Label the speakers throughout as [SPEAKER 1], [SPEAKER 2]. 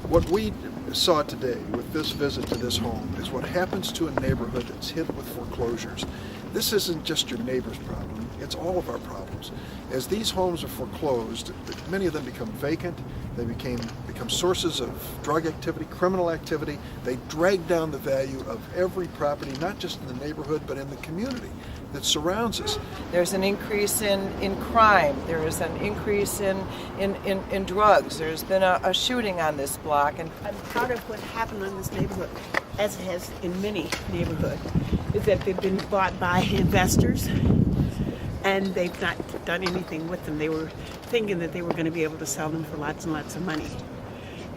[SPEAKER 1] What we saw today with this visit to this home is what happens to a neighborhood that's hit with foreclosures. This isn't just your neighbor's problem, it's all of our problems. As these homes are foreclosed, many of them become vacant, they become sources of drug activity, criminal activity. They drag down the value of every property, not just in the neighborhood, but in the community that surrounds us.
[SPEAKER 2] There's an increase in crime. There is an increase in drugs. There's been a shooting on this block. And
[SPEAKER 3] I'm proud of what happened in this neighborhood, as it has in many neighborhoods, is that they've been bought by investors and they've not done anything with them. They were thinking that they were going to be able to sell them for lots and lots of money.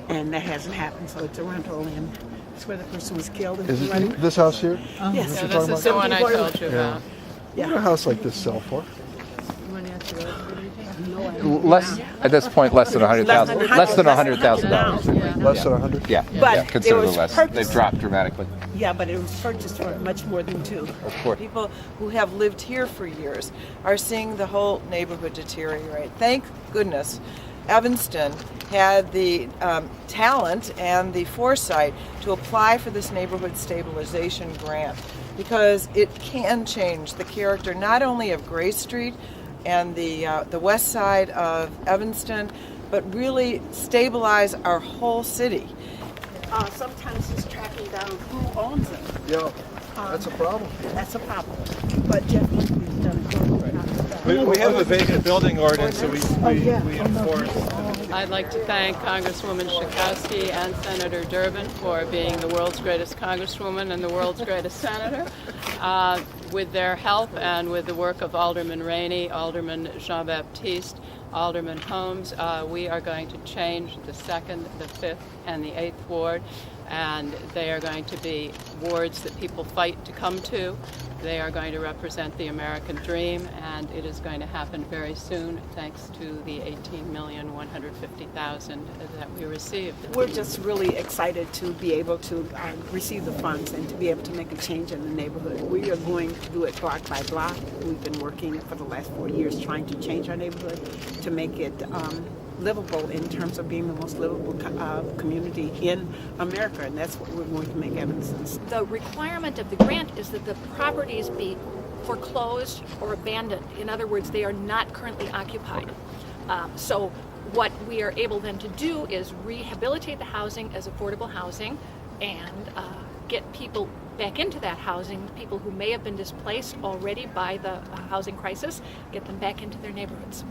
[SPEAKER 3] And that hasn't happened, so it's a rental, and it's where the person was killed.
[SPEAKER 1] Is it this house here?
[SPEAKER 3] Yes.
[SPEAKER 4] Yeah, this is the one I told you about.
[SPEAKER 1] What would a house like this sell for?
[SPEAKER 5] Less at this point, less than $100,000. Less than $100,000.
[SPEAKER 1] Less than 100?
[SPEAKER 5] Yeah,
[SPEAKER 3] But
[SPEAKER 5] yeah,
[SPEAKER 3] it
[SPEAKER 5] considerabably
[SPEAKER 3] was
[SPEAKER 5] less.
[SPEAKER 3] purchased-
[SPEAKER 5] They've dropped dramatically.
[SPEAKER 3] Yeah, but it was purchased for much more than two.
[SPEAKER 5] Of course.
[SPEAKER 2] people who have lived here for years are seeing the whole neighborhood deteriorate. Thank goodness Evanston had the talent and the foresight to apply for this neighborhood stabilization grant, because it can change the character not only of Gray Street and the west side of Evanston, but really stabilize our whole city.
[SPEAKER 3] Sometimes it's tracking down who owns them.
[SPEAKER 1] Yeah, that's a problem.
[SPEAKER 3] That's a problem. But Jeff Buckley's done a good job.
[SPEAKER 6] We have a vacant building ordinance, so we enforce.
[SPEAKER 4] I'd like to thank Congresswoman Schakowsky and Senator Durbin for being the world's greatest Congresswoman and the world's greatest senator. With their help and with the work of Alderman Rainey, Alderman Jean-Baptiste, Alderman Holmes, we are going to change the 2nd, the 5th, and the 8th ward, and they are going to be wards that people fight to come to. They are going to represent the American dream, and it is going to happen very soon, thanks to the $18,150,000 that we received.
[SPEAKER 3] We're just really excited to be able to receive the funds and to be able to make a change in the neighborhood. We are going to do it block by block. We've been working for the last 4 years trying to change our neighborhood to make it livable in terms of being the most livable community in America, and that's what we're going to make Evanston.
[SPEAKER 7] The requirement of the grant is that the properties be foreclosed or abandoned. In other words, they are not currently occupied. So what we are able then to do is rehabilitate the housing as affordable housing and get people back into that housing, people who may have been displaced already by the housing crisis, get them back into their neighborhoods.